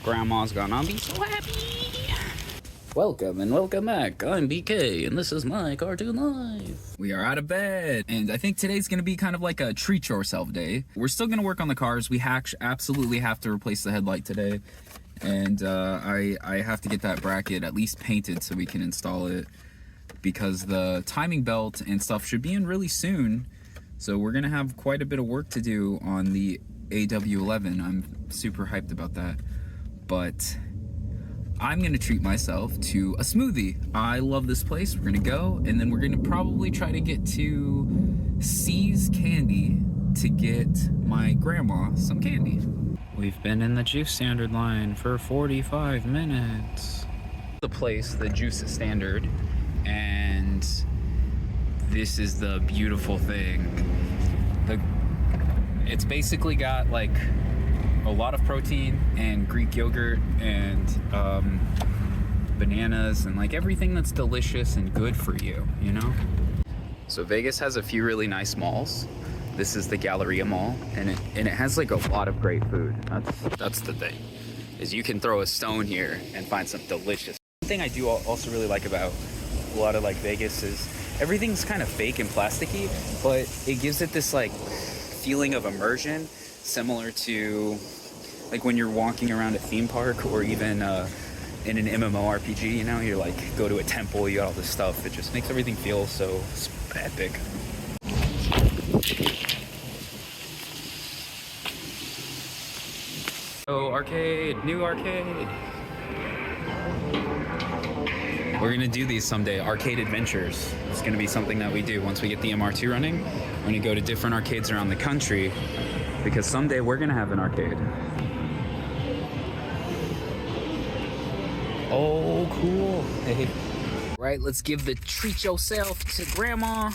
Grandma's gonna be so happy. Welcome and welcome back. I'm BK and this is my cartoon life. We are out of bed and I think today's gonna be kind of like a treat yourself day. We're still gonna work on the cars. We absolutely have to replace the headlight today. And I have to get that bracket at least painted so we can install it, because the timing belt and stuff should be in really soon. So we're gonna have quite a bit of work to do on the AW11. I'm super hyped about that. But I'm gonna treat myself to a smoothie. I love this place. We're gonna go and then we're gonna probably try to get to C's Candy to get my grandma some candy. We've been in the juice standard line for 45 minutes. The place, the juice standard, and this is the beautiful thing. It's basically got like a lot of protein and Greek yogurt and bananas and like everything that's delicious and good for you, you know? So Vegas has a few really nice malls. This is the Galleria Mall, and it has like a lot of great food. That's the thing, is you can throw a stone here and find some delicious. One thing I do also really like about a lot of like Vegas is everything's kind of fake and plasticky, but it gives it this like feeling of immersion, similar to like when you're walking around a theme park or even in an MMORPG, you know, you're like go to a temple, you got all this stuff. It just makes everything feel so epic. Oh, arcade, new arcade. We're gonna do these someday, arcade adventures. It's gonna be something that we do once we get the MR2 running. We're gonna go to different arcades around the country because someday we're gonna have an arcade. Oh, cool. Hey. Right, let's give the treat yourself to grandma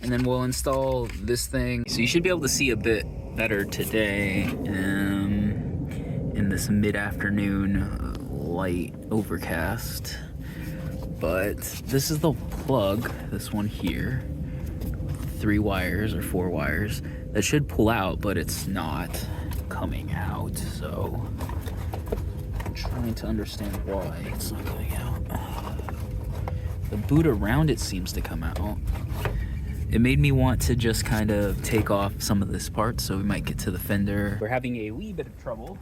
and then we'll install this thing. So you should be able to see a bit better today in this mid-afternoon light overcast. But this is the plug, this one here. 3 wires or 4 wires that should pull out, but it's not coming out. So I'm trying to understand why it's not coming out. The boot around it seems to come out. It made me want to just kind of take off some of this part, so we might get to the fender. We're having a wee bit of trouble,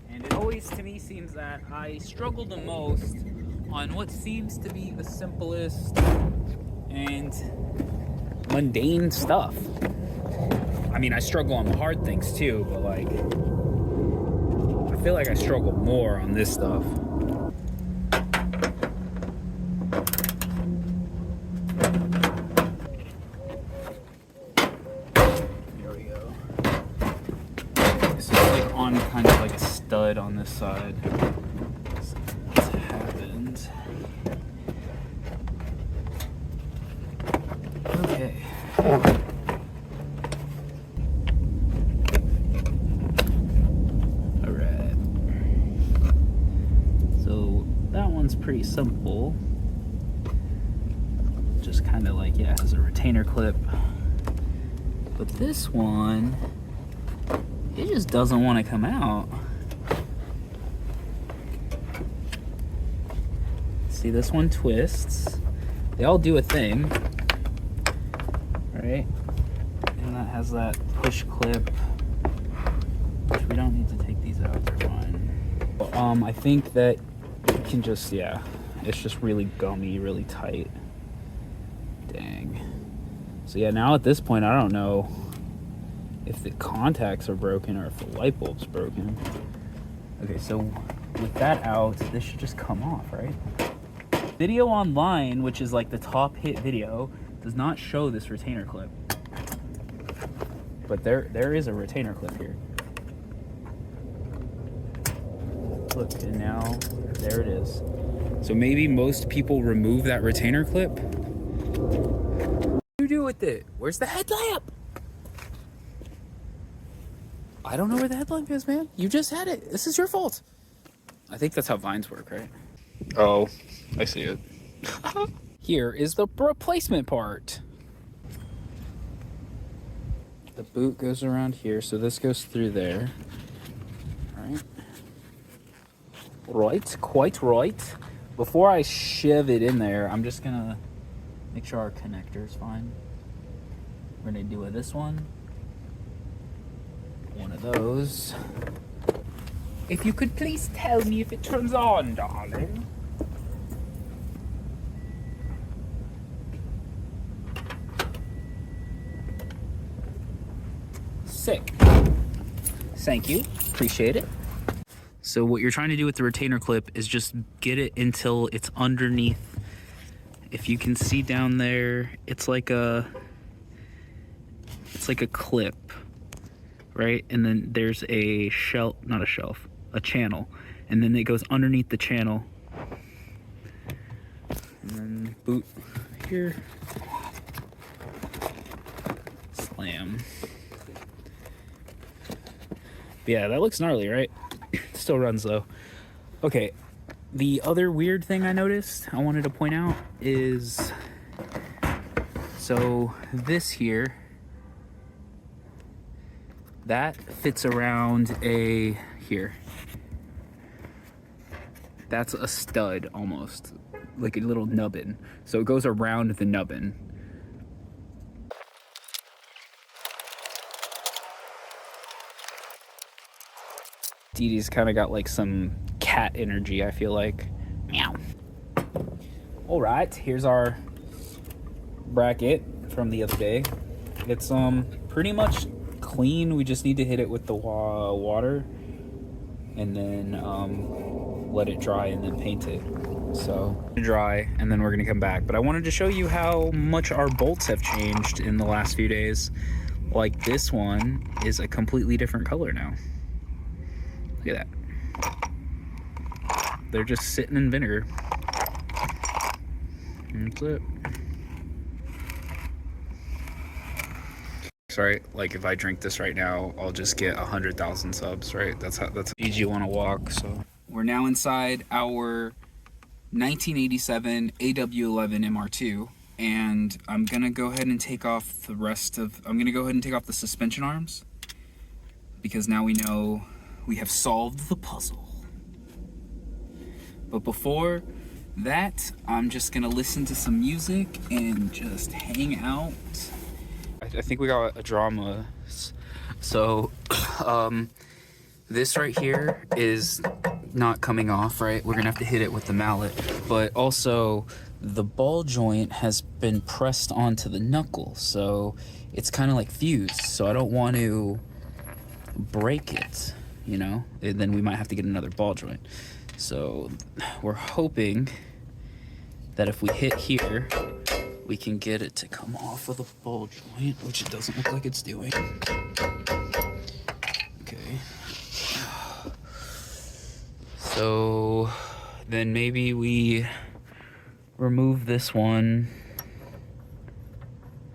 and it always to me seems that I struggle the most on what seems to be the simplest and mundane stuff. I mean, I struggle on the hard things too, but like, I feel like I struggle more on this stuff. There we go. So it's like on kind of like a stud on this side. Okay. Alright. So that one's pretty simple. Just kind of like, yeah, it has a retainer clip. But this one, it just doesn't want to come out. See, this one twists. They all do a thing. Right? And that has that push clip, which we don't need to take these out, they're fine. I think that you can just, yeah, it's just really gummy, really tight. Dang. So yeah, now at this point, I don't know if the contacts are broken or if the light bulb's broken. Okay, so with that out, this should just come off, right? Video online, which is like the top hit video, does not show this retainer clip, but there is a retainer clip here. Look, and now there it is. So maybe most people remove that retainer clip. What do you do with it? Where's the headlamp? I don't know where the headlamp is, man. You just had it. This is your fault. I think that's how vines work, right? Oh, I see it. Here is the replacement part. The boot goes around here, so this goes through there. All right. Right, quite right. Before I shove it in there, I'm just gonna make sure our connector's fine. We're gonna do this one of those. If you could please tell me if it turns on, darling. Sick. Thank you. Appreciate it. So what you're trying to do with the retainer clip is just get it until it's underneath. If you can see down there, it's like a clip, right? And then there's a shelf, not a shelf, a channel. And then it goes underneath the channel. And then boot here. Slam. But yeah, that looks gnarly, right? Still runs though. Okay, the other weird thing I noticed I wanted to point out is, so this here, that fits around a, here. That's a stud almost, like a little nubbin. So it goes around the nubbin. Dee Dee's kind of got like some cat energy, I feel like. Meow. All right, here's our bracket from the other day. It's pretty much clean. We just need to hit it with the water and then let it dry and then paint it. So dry, and then we're gonna come back. But I wanted to show you how much our bolts have changed in the last few days. Like this one is a completely different color now. Look at that. They're just sitting in vinegar. That's it. Sorry, like if I drink this right now, I'll just get 100,000 subs, right? That's how easy you want to walk. So we're now inside our 1987 AW11 MR2, and I'm gonna go ahead and take off the rest of. I'm gonna go ahead and take off the suspension arms because now we know we have solved the puzzle. But before that, I'm just gonna listen to some music and just hang out. I think we got a drama. So, this right here is not coming off, right? We're gonna have to hit it with the mallet. But also, the ball joint has been pressed onto the knuckle, so it's kind of like fused. So I don't want to break it, you know? And then we might have to get another ball joint. So we're hoping that if we hit here, we can get it to come off with a ball joint, which it doesn't look like it's doing. Okay. So then maybe we remove this one.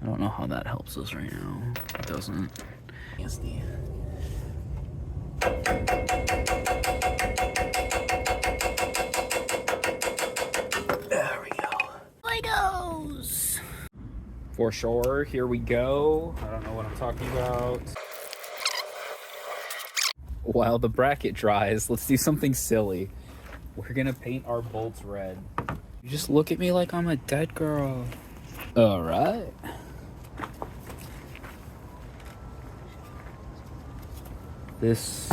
I don't know how that helps us right now. It doesn't. Yes, there we go. Legos! For sure, here we go. I don't know what I'm talking about. While the bracket dries, let's do something silly. We're gonna paint our bolts red. You just look at me like I'm a dead girl. All right. This,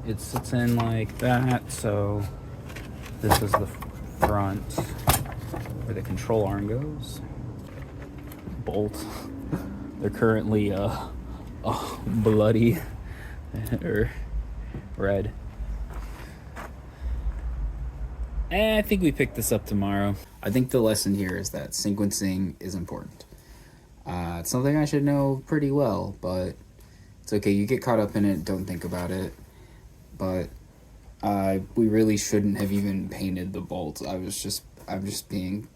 it sits in like that, so this is the front where the control arm goes. Bolts. They're currently bloody or red. And I think we pick this up tomorrow. I think the lesson here is that sequencing is important. It's something I should know pretty well, but it's okay. You get caught up in it, don't think about it. But we really shouldn't have even painted the bolts. I'm just being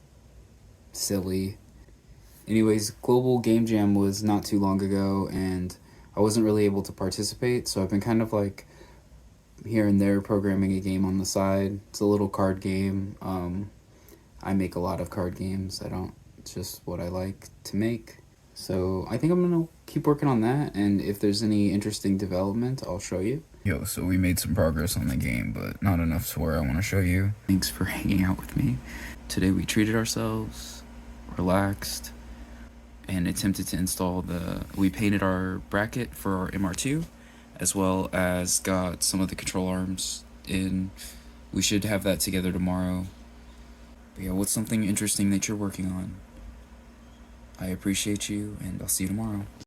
silly. Anyways, Global Game Jam was not too long ago, and I wasn't really able to participate, so I've been kind of like here and there programming a game on the side. It's a little card game. I make a lot of card games. It's just what I like to make. So I think I'm gonna keep working on that, and if there's any interesting development, I'll show you. Yo, so we made some progress on the game, but not enough to where I want to show you. Thanks for hanging out with me. Today we treated ourselves, relaxed, and attempted to install we painted our bracket for our MR2, as well as got some of the control arms in. We should have that together tomorrow. But yeah, what's something interesting that you're working on? I appreciate you, and I'll see you tomorrow.